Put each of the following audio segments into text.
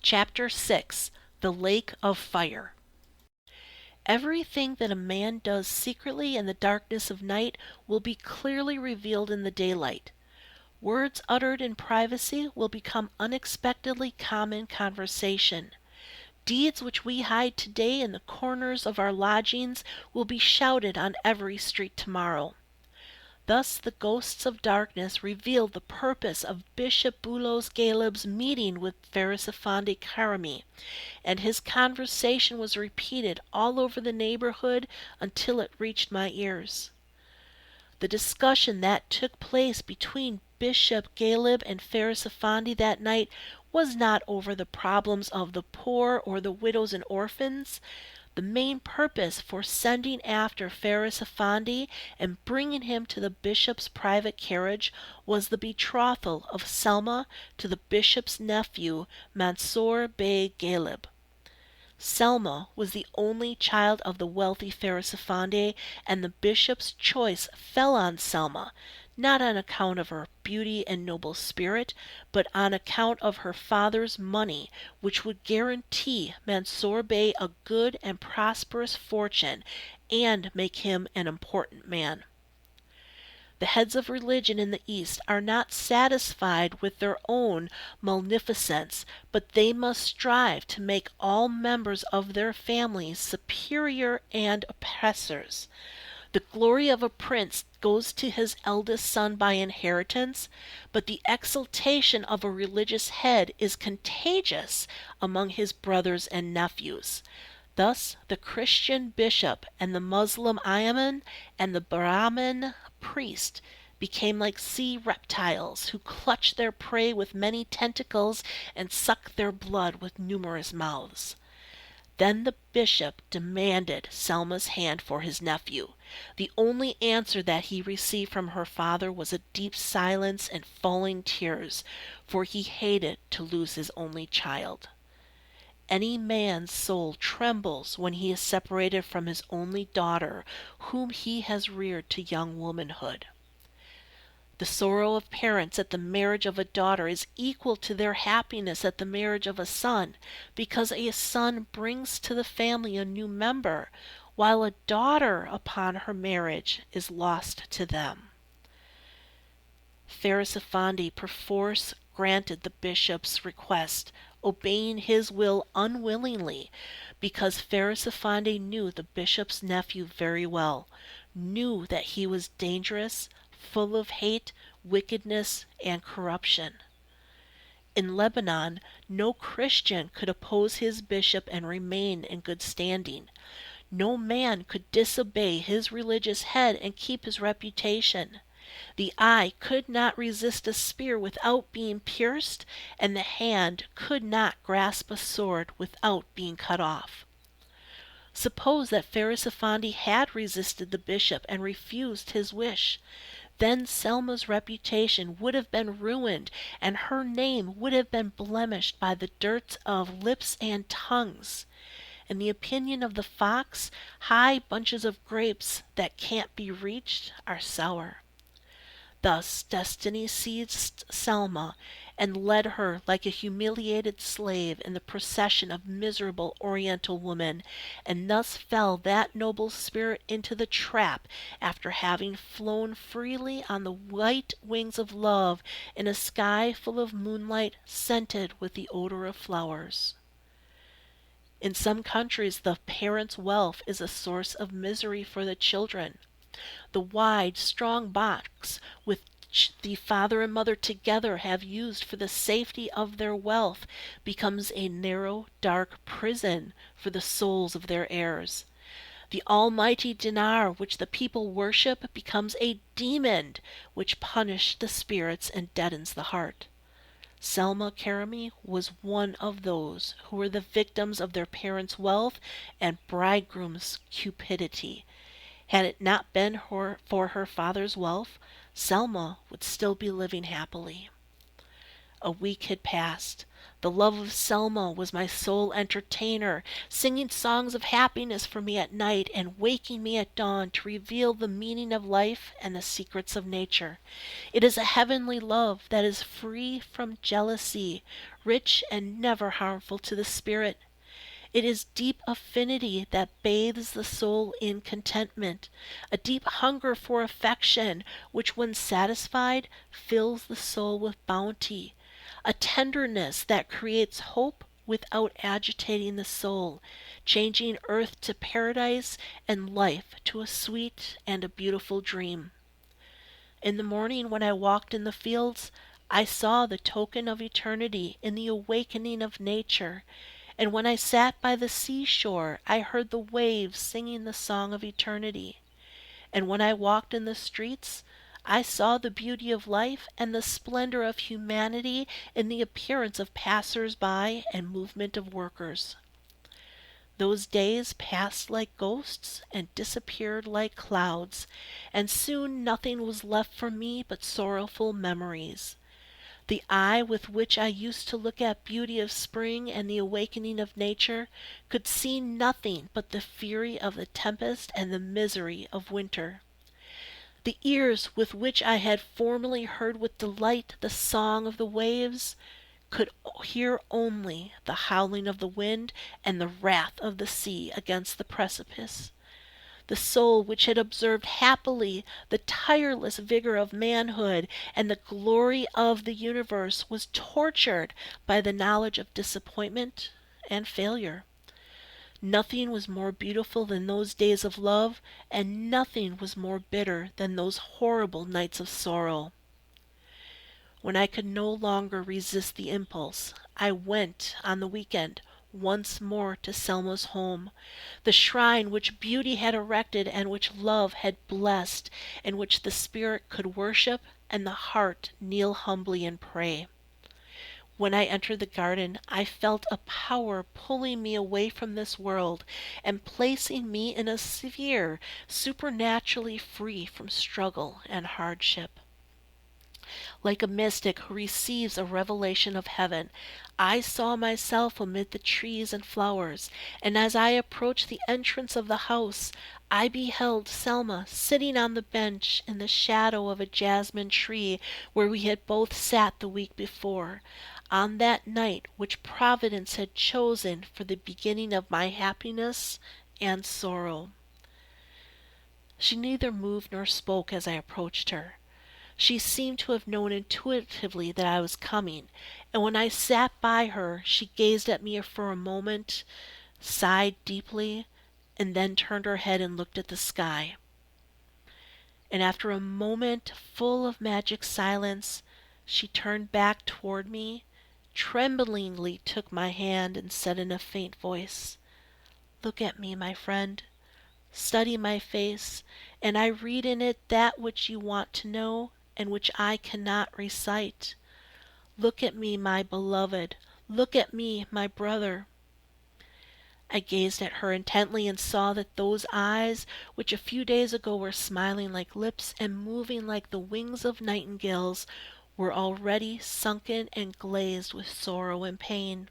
Chapter 6. The Lake of Fire. Everything that a man does secretly in the darkness of night will be clearly revealed in the daylight. Words uttered in privacy will become unexpectedly common conversation. Deeds which we hide today in the corners of our lodgings will be shouted on every street tomorrow. Thus the ghosts of darkness revealed the purpose of Bishop Bulos Galeb's meeting with Pharisaphondi Karami, and his conversation was repeated all over the neighborhood until it reached my ears. The discussion that took place between Bishop Galeb and Pharisaphondi that night was not over the problems of the poor or the widows and orphans. The main purpose for sending after Pharisaphondi and bringing him to the bishop's private carriage was the betrothal of Selma to the bishop's nephew, Mansour Bey Galeb. Selma was the only child of the wealthy Pharisaphondi, and the bishop's choice fell on Selma, not on account of her beauty and noble spirit, but on account of her father's money, which would guarantee Mansour Bey a good and prosperous fortune and make him an important man. The heads of religion in the East are not satisfied with their own munificence, but they must strive to make all members of their families superior and oppressors. The glory of a prince goes to his eldest son by inheritance, but the exaltation of a religious head is contagious among his brothers and nephews. Thus the Christian bishop and the Muslim imam and the Brahmin priest became like sea reptiles who clutch their prey with many tentacles and suck their blood with numerous mouths. Then the bishop demanded Selma's hand for his nephew. The only answer that he received from her father was a deep silence and falling tears, for he hated to lose his only child. Any man's soul trembles when he is separated from his only daughter, whom he has reared to young womanhood. The sorrow of parents at the marriage of a daughter is equal to their happiness at the marriage of a son, because a son brings to the family a new member, while a daughter upon her marriage is lost to them. Pharisaphondi perforce granted the bishop's request, obeying his will unwillingly, because Pharisaphondi knew the bishop's nephew very well, knew that he was dangerous, full of hate, wickedness, and corruption. In Lebanon, no Christian could oppose his bishop and remain in good standing. No man could disobey his religious head and keep his reputation. The eye could not resist a spear without being pierced, and the hand could not grasp a sword without being cut off. Suppose that Pharisaphondi had resisted the bishop and refused his wish. Then Selma's reputation would have been ruined, and her name would have been blemished by the dirt of lips and tongues. In the opinion of the fox, high bunches of grapes that can't be reached are sour. Thus destiny seized Selma and led her like a humiliated slave in the procession of miserable Oriental women, and thus fell that noble spirit into the trap after having flown freely on the white wings of love in a sky full of moonlight scented with the odor of flowers. In some countries the parents' wealth is a source of misery for the children. The wide, strong box which the father and mother together have used for the safety of their wealth becomes a narrow, dark prison for the souls of their heirs. The almighty dinar which the people worship becomes a demon which punishes the spirits and deadens the heart. Selma Karami was one of those who were the victims of their parents' wealth and bridegroom's cupidity. Had it not been for her father's wealth, Selma would still be living happily. A week had passed. The love of Selma was my sole entertainer, singing songs of happiness for me at night and waking me at dawn to reveal the meaning of life and the secrets of nature. It is a heavenly love that is free from jealousy, rich and never harmful to the spirit. It is deep affinity that bathes the soul in contentment, a deep hunger for affection, which when satisfied fills the soul with bounty, a tenderness that creates hope without agitating the soul, changing earth to paradise and life to a sweet and a beautiful dream. In the morning when I walked in the fields, I saw the token of eternity in the awakening of nature, and when I sat by the seashore I heard the waves singing the song of eternity, and when I walked in the streets I saw the beauty of life and the splendor of humanity in the appearance of passers-by and movement of workers. Those days passed like ghosts and disappeared like clouds, and soon nothing was left for me but sorrowful memories. The eye with which I used to look at beauty of spring and the awakening of nature could see nothing but the fury of the tempest and the misery of winter. The ears with which I had formerly heard with delight the song of the waves could hear only the howling of the wind and the wrath of the sea against the precipice. The soul which had observed happily the tireless vigor of manhood and the glory of the universe was tortured by the knowledge of disappointment and failure. Nothing was more beautiful than those days of love, and nothing was more bitter than those horrible nights of sorrow. When I could no longer resist the impulse, I went on the weekend once more to Selma's home, the shrine which beauty had erected and which love had blessed, in which the spirit could worship and the heart kneel humbly and pray. When I entered the garden, I felt a power pulling me away from this world and placing me in a sphere supernaturally free from struggle and hardship. Like a mystic who receives a revelation of heaven, I saw myself amid the trees and flowers, and as I approached the entrance of the house, I beheld Selma sitting on the bench in the shadow of a jasmine tree where we had both sat the week before, on that night which Providence had chosen for the beginning of my happiness and sorrow. She neither moved nor spoke as I approached her. She seemed to have known intuitively that I was coming, and when I sat by her she gazed at me for a moment, sighed deeply, and then turned her head and looked at the sky. And after a moment full of magic silence, she turned back toward me, tremblingly took my hand, and said in a faint voice, "Look at me, my friend. Study my face, and I read in it that which you want to know and which I cannot recite. Look at me, my beloved. Look at me, my brother." I gazed at her intently and saw that those eyes, which a few days ago were smiling like lips and moving like the wings of nightingales, were already sunken and glazed with sorrow and pain.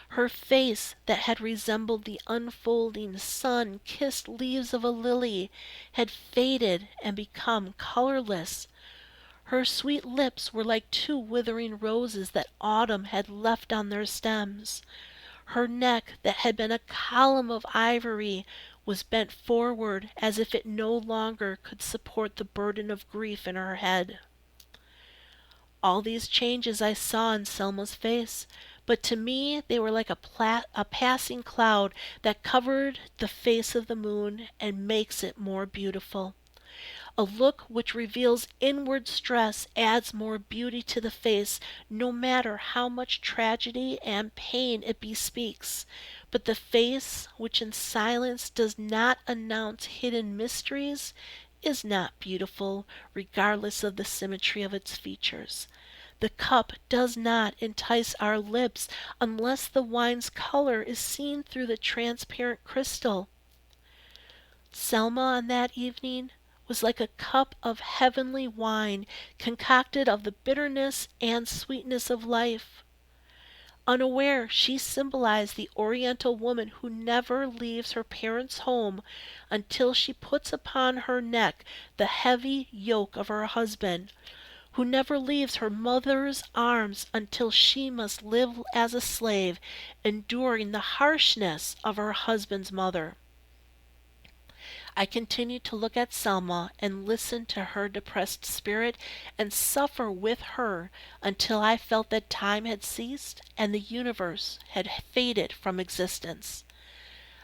Her face, that had resembled the unfolding sun-kissed leaves of a lily, had faded and become colorless. Her sweet lips were like two withering roses that autumn had left on their stems. Her neck, that had been a column of ivory, was bent forward as if it no longer could support the burden of grief in her head. All these changes I saw in Selma's face, but to me they were like a passing cloud that covered the face of the moon and makes it more beautiful. A look which reveals inward stress adds more beauty to the face, no matter how much tragedy and pain it bespeaks. But the face which in silence does not announce hidden mysteries is not beautiful, regardless of the symmetry of its features. The cup does not entice our lips unless the wine's color is seen through the transparent crystal. Selma on that evening was like a cup of heavenly wine concocted of the bitterness and sweetness of life. Unaware, she symbolized the Oriental woman who never leaves her parents' home until she puts upon her neck the heavy yoke of her husband, who never leaves her mother's arms until she must live as a slave, enduring the harshness of her husband's mother. I continued to look at Selma and listen to her depressed spirit and suffer with her until I felt that time had ceased and the universe had faded from existence.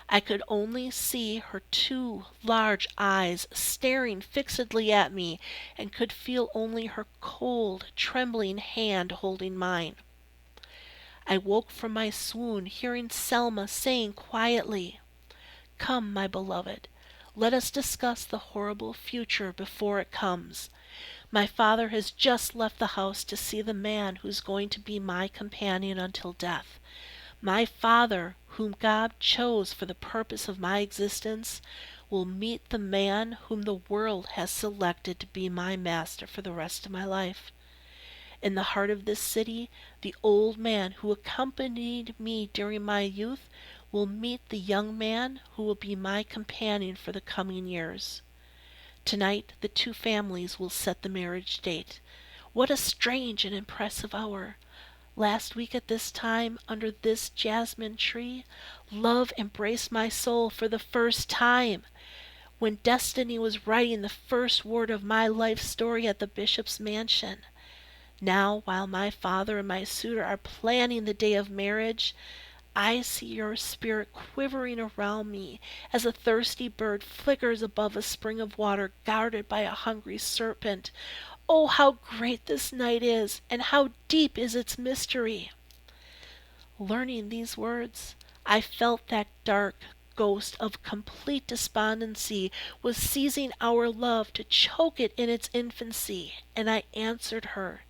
I could only see her two large eyes staring fixedly at me and could feel only her cold, trembling hand holding mine. I woke from my swoon hearing Selma saying quietly, "Come, my beloved, let us discuss the horrible future before it comes. My father has just left the house to see the man who's going to be my companion until death. My father, whom God chose for the purpose of my existence, will meet the man whom the world has selected to be my master for the rest of my life. In the heart of this city, the old man who accompanied me during my youth will meet the young man who will be my companion for the coming years. Tonight, the two families will set the marriage date. What a strange and impressive hour! Last week at this time, under this jasmine tree, love embraced my soul for the first time. When destiny was writing the first word of my life story at the bishop's mansion. Now, while my father and my suitor are planning the day of marriage, I see your spirit quivering around me as a thirsty bird flickers above a spring of water guarded by a hungry serpent. Oh, how great this night is, and how deep is its mystery!" Learning these words, I felt that dark ghost of complete despondency was seizing our love to choke it in its infancy, and I answered her.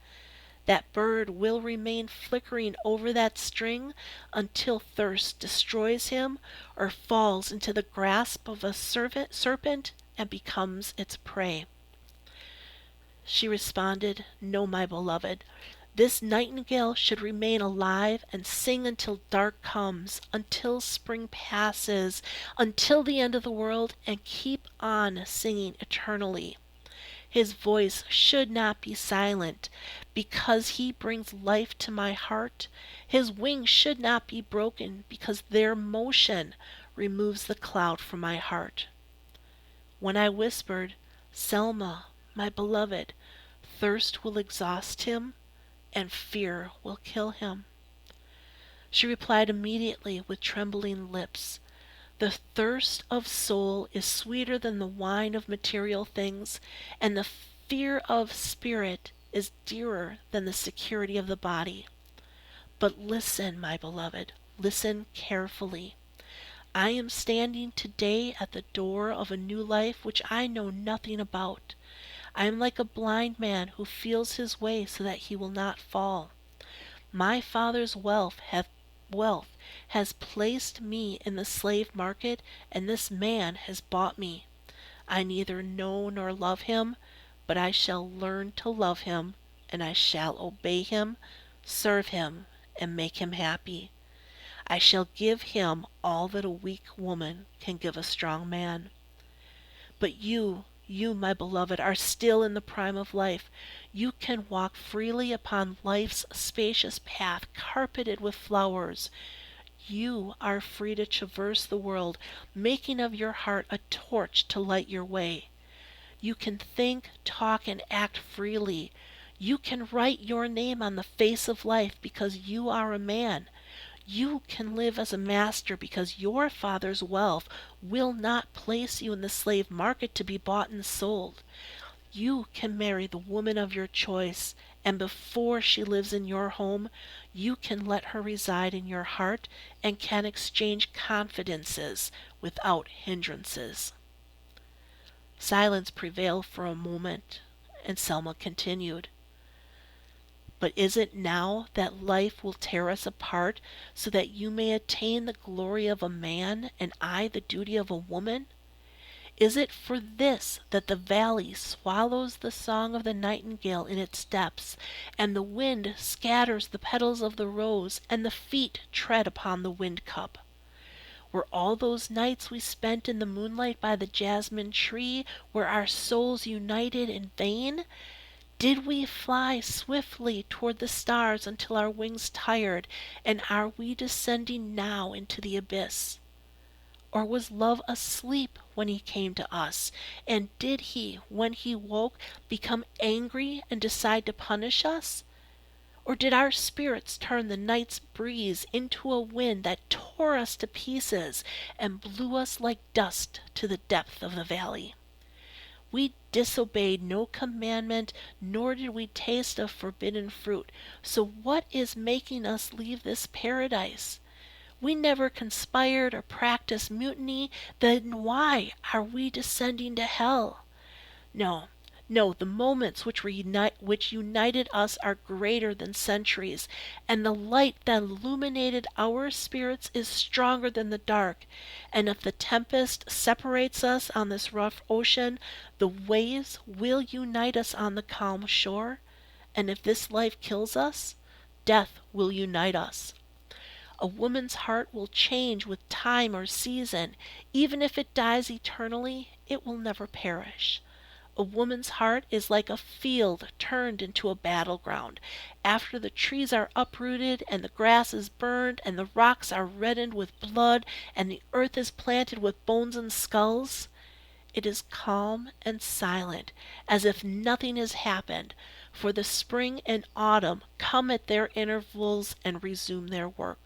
That bird will remain flickering over that string until thirst destroys him or falls into the grasp of a serpent and becomes its prey. She responded, "No, my beloved. This nightingale should remain alive and sing until dark comes, until spring passes, until the end of the world, and keep on singing eternally. His voice should not be silent, because he brings life to my heart. His wings should not be broken, because their motion removes the cloud from my heart." When I whispered, "Selma, my beloved, thirst will exhaust him, and fear will kill him," she replied immediately with trembling lips, "The thirst of soul is sweeter than the wine of material things, and the fear of spirit is dearer than the security of the body. But listen, my beloved, listen carefully. I am standing today at the door of a new life which I know nothing about. I am like a blind man who feels his way so that he will not fall. My father's wealth has placed me in the slave market, and this man has bought me. I neither know nor love him, but I shall learn to love him, and I shall obey him, serve him, and make him happy. I shall give him all that a weak woman can give a strong man. But you, my beloved, are still in the prime of life. You can walk freely upon life's spacious path carpeted with flowers. You are free to traverse the world, making of your heart a torch to light your way. You can think, talk, and act freely. You can write your name on the face of life because you are a man. You can live as a master because your father's wealth will not place you in the slave market to be bought and sold. You can marry the woman of your choice, and before she lives in your home, you can let her reside in your heart and can exchange confidences without hindrances." Silence prevailed for a moment, and Selma continued, "But is it now that life will tear us apart so that you may attain the glory of a man and I the duty of a woman? Is it for this that the valley swallows the song of the nightingale in its depths, and the wind scatters the petals of the rose, and the feet tread upon the wind cup? Were all those nights we spent in the moonlight by the jasmine tree, were our souls united in vain? Did we fly swiftly toward the stars until our wings tired, and are we descending now into the abyss? Or was love asleep when he came to us? And did he, when he woke, become angry and decide to punish us? Or did our spirits turn the night's breeze into a wind that tore us to pieces and blew us like dust to the depth of the valley? We disobeyed no commandment, nor did we taste of forbidden fruit. So what is making us leave this paradise? We never conspired or practiced mutiny, then why are we descending to hell? No, no, the moments which united us are greater than centuries, and the light that illuminated our spirits is stronger than the dark. And if the tempest separates us on this rough ocean, the waves will unite us on the calm shore. And if this life kills us, death will unite us. A woman's heart will change with time or season. Even if it dies eternally, it will never perish. A woman's heart is like a field turned into a battleground. After the trees are uprooted, and the grass is burned, and the rocks are reddened with blood, and the earth is planted with bones and skulls, it is calm and silent, as if nothing has happened, for the spring and autumn come at their intervals and resume their work.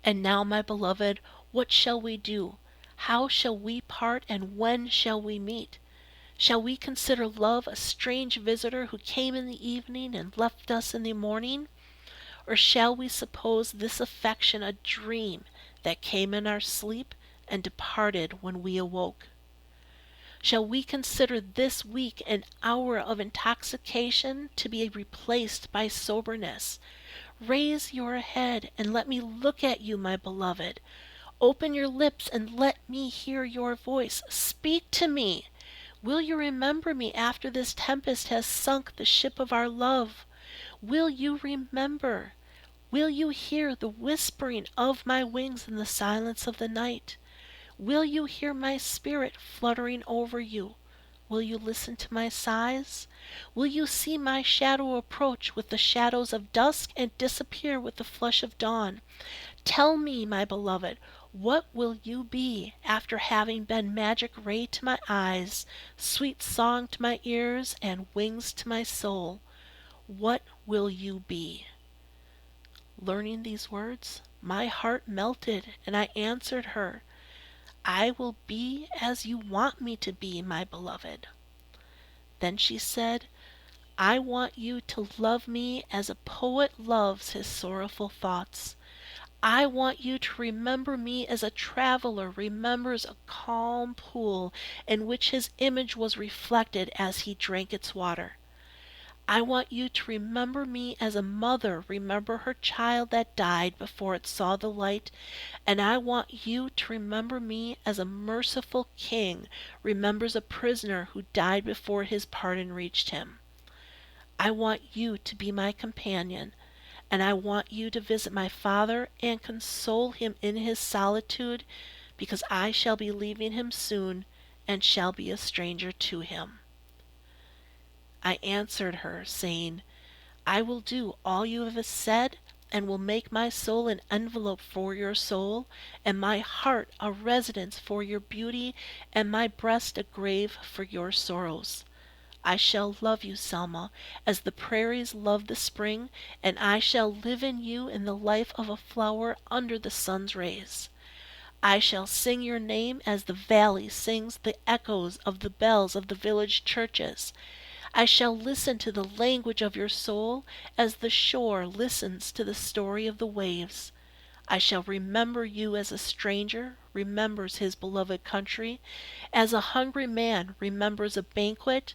And now, my beloved, what shall we do? How shall we part, and when shall we meet? Shall we consider love a strange visitor who came in the evening and left us in the morning? Or shall we suppose this affection a dream that came in our sleep and departed when we awoke? Shall we consider this week an hour of intoxication to be replaced by soberness? Raise your head and let me look at you, my beloved. Open your lips and let me hear your voice. Speak to me. Will you remember me after this tempest has sunk the ship of our love? Will you remember? Will you hear the whispering of my wings in the silence of the night? Will you hear my spirit fluttering over you? Will you listen to my sighs? Will you see my shadow approach with the shadows of dusk and disappear with the flush of dawn? Tell me, my beloved, what will you be after having been magic ray to my eyes, sweet song to my ears, and wings to my soul? What will you be? Learning these words, my heart melted, and I answered her, I will be as you want me to be, my beloved. Then she said, I want you to love me as a poet loves his sorrowful thoughts. I want you to remember me as a traveler remembers a calm pool in which his image was reflected as he drank its water. I want you to remember me as a mother remember her child that died before it saw the light, and I want you to remember me as a merciful king remembers a prisoner who died before his pardon reached him. I want you to be my companion, and I want you to visit my father and console him in his solitude, because I shall be leaving him soon and shall be a stranger to him. I answered her, saying, I will do all you have said, and will make my soul an envelope for your soul, and my heart a residence for your beauty, and my breast a grave for your sorrows. I shall love you, Selma, as the prairies love the spring, and I shall live in you in the life of a flower under the sun's rays. I shall sing your name as the valley sings the echoes of the bells of the village churches. I shall listen to the language of your soul as the shore listens to the story of the waves. I shall remember you as a stranger remembers his beloved country, as a hungry man remembers a banquet,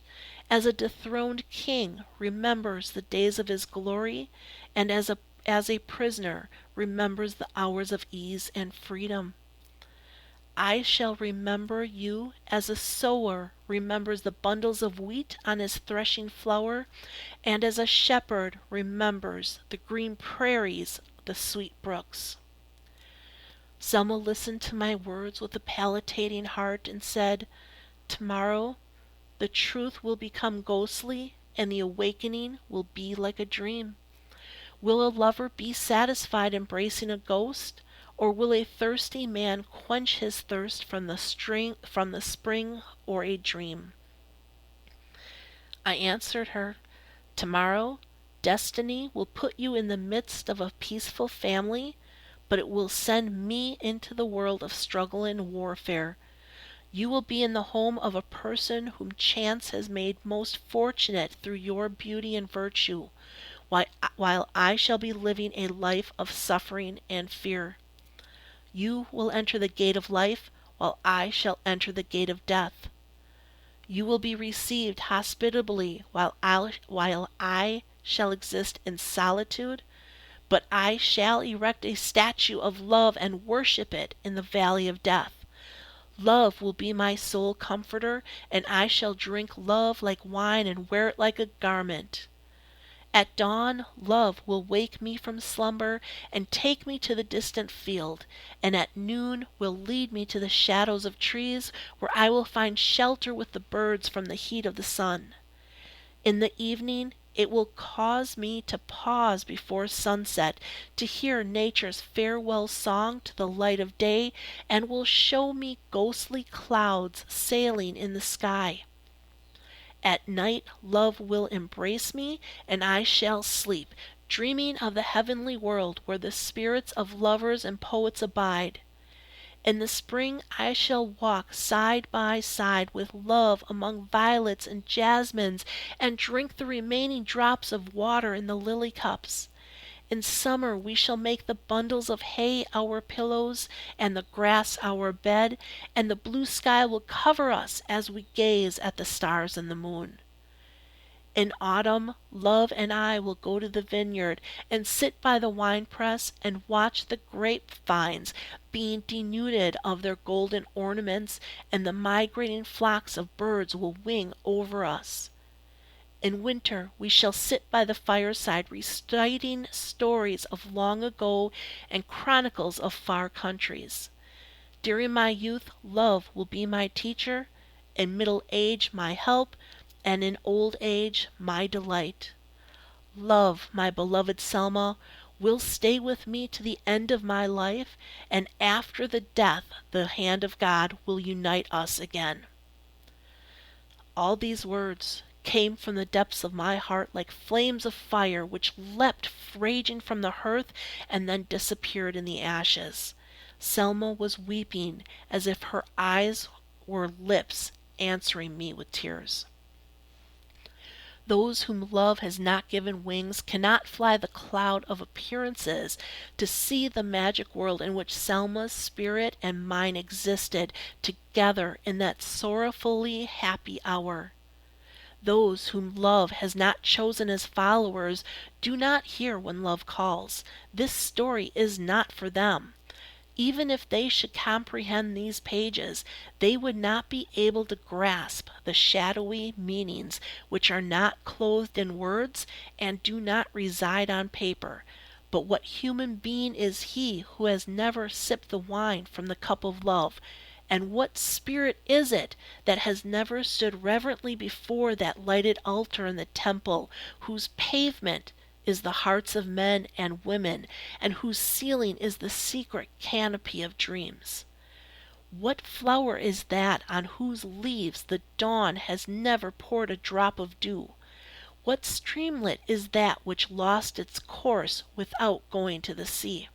as a dethroned king remembers the days of his glory, and as a prisoner remembers the hours of ease and freedom. I shall remember you as a sower remembers the bundles of wheat on his threshing floor, and as a shepherd remembers the green prairies, the sweet brooks. Selma listened to my words with a palpitating heart and said, "Tomorrow the truth will become ghostly, and the awakening will be like a dream. Will a lover be satisfied embracing a ghost, or will a thirsty man quench his thirst from the spring or a dream?" I answered her, "Tomorrow, destiny will put you in the midst of a peaceful family, but it will send me into the world of struggle and warfare. You will be in the home of a person whom chance has made most fortunate through your beauty and virtue, while I shall be living a life of suffering and fear. You will enter the gate of life, while I shall enter the gate of death. You will be received hospitably, while I shall exist in solitude, but I shall erect a statue of love and worship it in the valley of death. Love will be my sole comforter, and I shall drink love like wine and wear it like a garment. At dawn, love will wake me from slumber and take me to the distant field, and at noon will lead me to the shadows of trees, where I will find shelter with the birds from the heat of the sun. In the evening, it will cause me to pause before sunset to hear nature's farewell song to the light of day, and will show me ghostly clouds sailing in the sky. At night love will embrace me, and I shall sleep, dreaming of the heavenly world where the spirits of lovers and poets abide. In the spring I shall walk side by side with love among violets and jasmines, and drink the remaining drops of water in the lily cups. In summer we shall make the bundles of hay our pillows, and the grass our bed, and the blue sky will cover us as we gaze at the stars and the moon. In autumn, love and I will go to the vineyard and sit by the winepress and watch the grapevines being denuded of their golden ornaments, and the migrating flocks of birds will wing over us. In winter we shall sit by the fireside reciting stories of long ago and chronicles of far countries. During my youth love will be my teacher, in middle age my help, and in old age my delight. Love, my beloved Selma, will stay with me to the end of my life, and after the death the hand of God will unite us again." All these words came from the depths of my heart like flames of fire which leapt raging from the hearth and then disappeared in the ashes. Selma was weeping as if her eyes were lips answering me with tears. Those whom love has not given wings cannot fly the cloud of appearances to see the magic world in which Selma's spirit and mine existed together in that sorrowfully happy hour. Those whom love has not chosen as followers do not hear when love calls. This story is not for them. Even if they should comprehend these pages, they would not be able to grasp the shadowy meanings which are not clothed in words and do not reside on paper. But what human being is he who has never sipped the wine from the cup of love? And what spirit is it that has never stood reverently before that lighted altar in the temple, whose pavement is the hearts of men and women, and whose ceiling is the secret canopy of dreams? What flower is that on whose leaves the dawn has never poured a drop of dew? What streamlet is that which lost its course without going to the sea?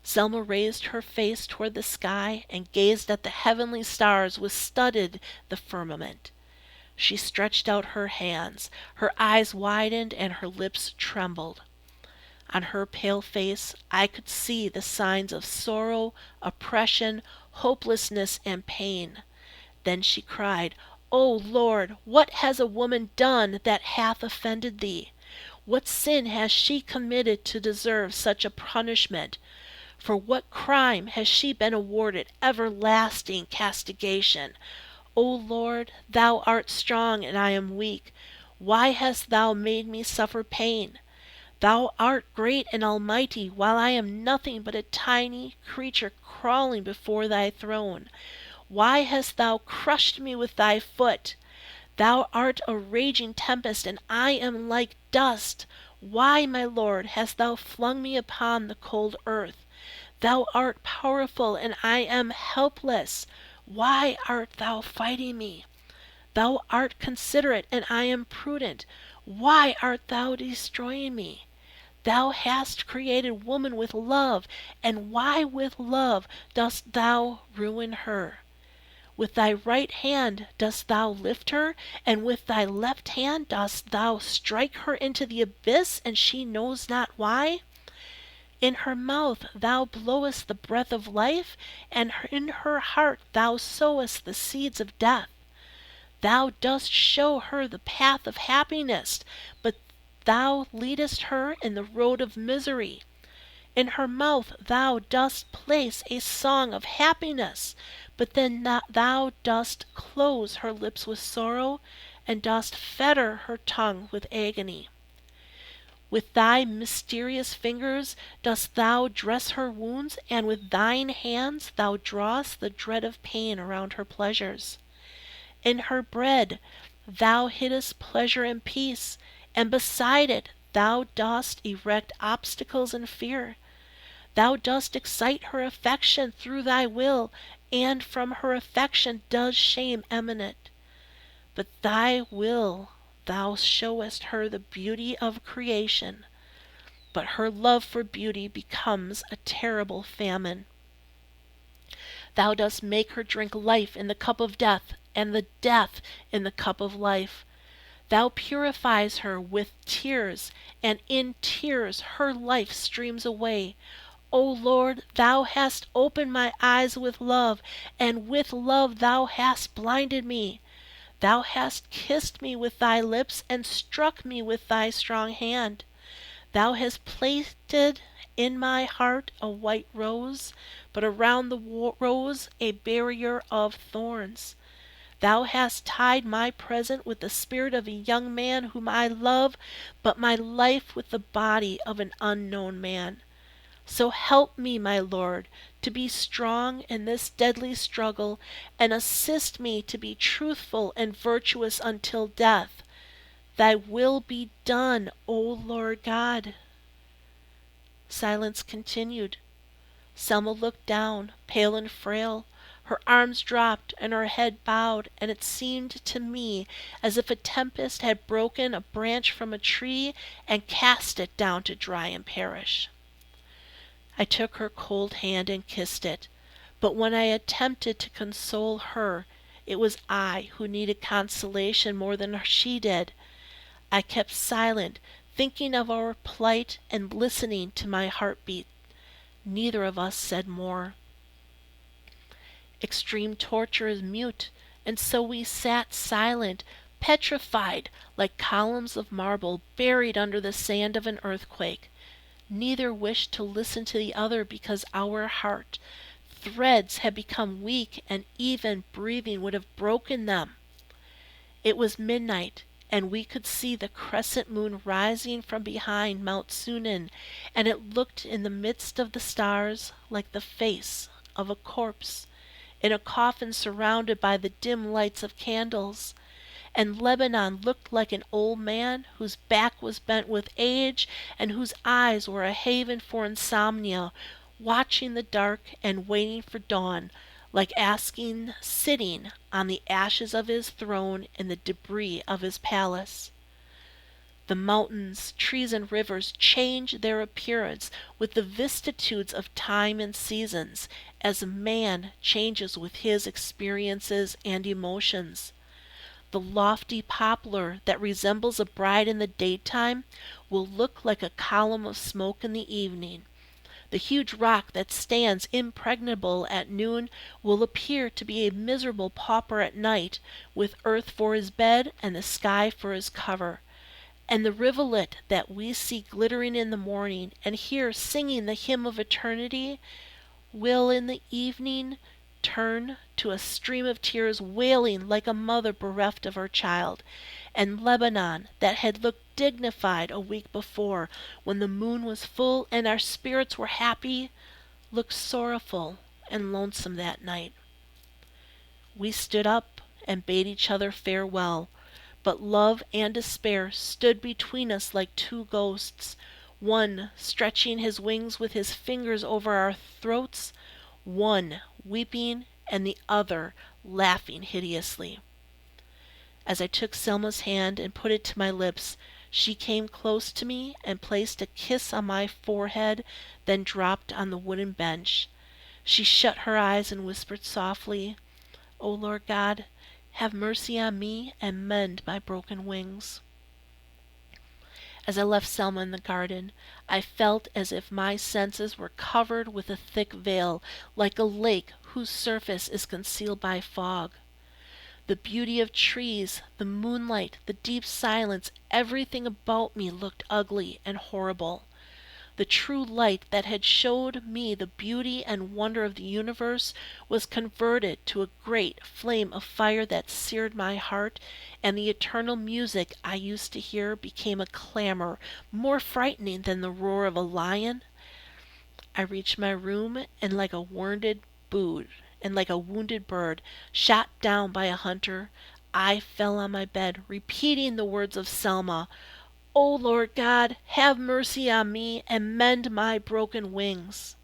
Selma raised her face toward the sky and gazed at the heavenly stars which studded the firmament. She stretched out her hands, her eyes widened, and her lips trembled. On her pale face I could see the signs of sorrow, oppression, hopelessness, and pain. Then she cried, "O Lord, what has a woman done that hath offended thee? What sin has she committed to deserve such a punishment? For what crime has she been awarded everlasting castigation? O Lord, thou art strong, and I am weak. Why hast thou made me suffer pain? Thou art great and almighty, while I am nothing but a tiny creature crawling before thy throne. Why hast thou crushed me with thy foot? Thou art a raging tempest, and I am like dust. Why, my Lord, hast thou flung me upon the cold earth? Thou art powerful, and I am helpless. Why art thou fighting me? Thou art considerate, and I am prudent. Why art thou destroying me? Thou hast created woman with love, and why with love dost thou ruin her? With thy right hand dost thou lift her, and with thy left hand dost thou strike her into the abyss, and she knows not why? In her mouth thou blowest the breath of life, and in her heart thou sowest the seeds of death. Thou dost show her the path of happiness, but thou leadest her in the road of misery. In her mouth thou dost place a song of happiness, but then thou dost close her lips with sorrow, and dost fetter her tongue with agony. With thy mysterious fingers dost thou dress her wounds, and with thine hands thou drawest the dread of pain around her pleasures. In her bread thou hiddest pleasure and peace, and beside it thou dost erect obstacles and fear. Thou dost excite her affection through thy will, and from her affection does shame emanate. But thy will thou showest her the beauty of creation, but her love for beauty becomes a terrible famine. Thou dost make her drink life in the cup of death, and the death in the cup of life. Thou purifies her with tears, and in tears her life streams away. O Lord, thou hast opened my eyes with love, and with love thou hast blinded me. Thou hast kissed me with thy lips, and struck me with thy strong hand. Thou hast planted in my heart a white rose, but around the rose a barrier of thorns. Thou hast tied my present with the spirit of a young man whom I love, but my life with the body of an unknown man. So help me, my Lord, to be strong in this deadly struggle, and assist me to be truthful and virtuous until death. Thy will be done, O Lord God. Silence continued. Selma looked down, pale and frail. Her arms dropped and her head bowed, and it seemed to me as if a tempest had broken a branch from a tree and cast it down to dry and perish. I took her cold hand and kissed it, but when I attempted to console her, it was I who needed consolation more than she did. I kept silent, thinking of our plight and listening to my heartbeat. Neither of us said more. Extreme torture is mute, and so we sat silent, petrified, like columns of marble buried under the sand of an earthquake. Neither wished to listen to the other because our heart threads had become weak, and even breathing would have broken them. It was midnight, and we could see the crescent moon rising from behind Mount Sunan, and it looked in the midst of the stars like the face of a corpse in a coffin surrounded by the dim lights of candles. And Lebanon looked like an old man whose back was bent with age and whose eyes were a haven for insomnia, watching the dark and waiting for dawn, like asking, sitting on the ashes of his throne in the debris of his palace. The mountains, trees, and rivers change their appearance with the vicissitudes of time and seasons, as man changes with his experiences and emotions. The lofty poplar that resembles a bride in the daytime will look like a column of smoke in the evening. The huge rock that stands impregnable at noon will appear to be a miserable pauper at night, with earth for his bed and the sky for his cover. And the rivulet that we see glittering in the morning, and hear singing the hymn of eternity, will in the evening turn to a stream of tears, wailing like a mother bereft of her child. And Lebanon, that had looked dignified a week before, when the moon was full and our spirits were happy, looked sorrowful and lonesome that night. We stood up and bade each other farewell, but love and despair stood between us like two ghosts, one stretching his wings with his fingers over our throats, one weeping and the other laughing hideously. As I took Selma's hand and put it to my lips, she came close to me and placed a kiss on my forehead, then dropped on the wooden bench. She shut her eyes and whispered softly, "O Lord God, have mercy on me and mend my broken wings." As I left Selma in the garden, I felt as if my senses were covered with a thick veil, like a lake whose surface is concealed by fog. The beauty of trees, the moonlight, the deep silence, everything about me looked ugly and horrible. The true light that had showed me the beauty and wonder of the universe was converted to a great flame of fire that seared my heart, and the eternal music I used to hear became a clamor more frightening than the roar of a lion. I reached my room, and like a wounded bird shot down by a hunter, I fell on my bed, repeating the words of Selma, "O Lord God, have mercy on me and mend my broken wings."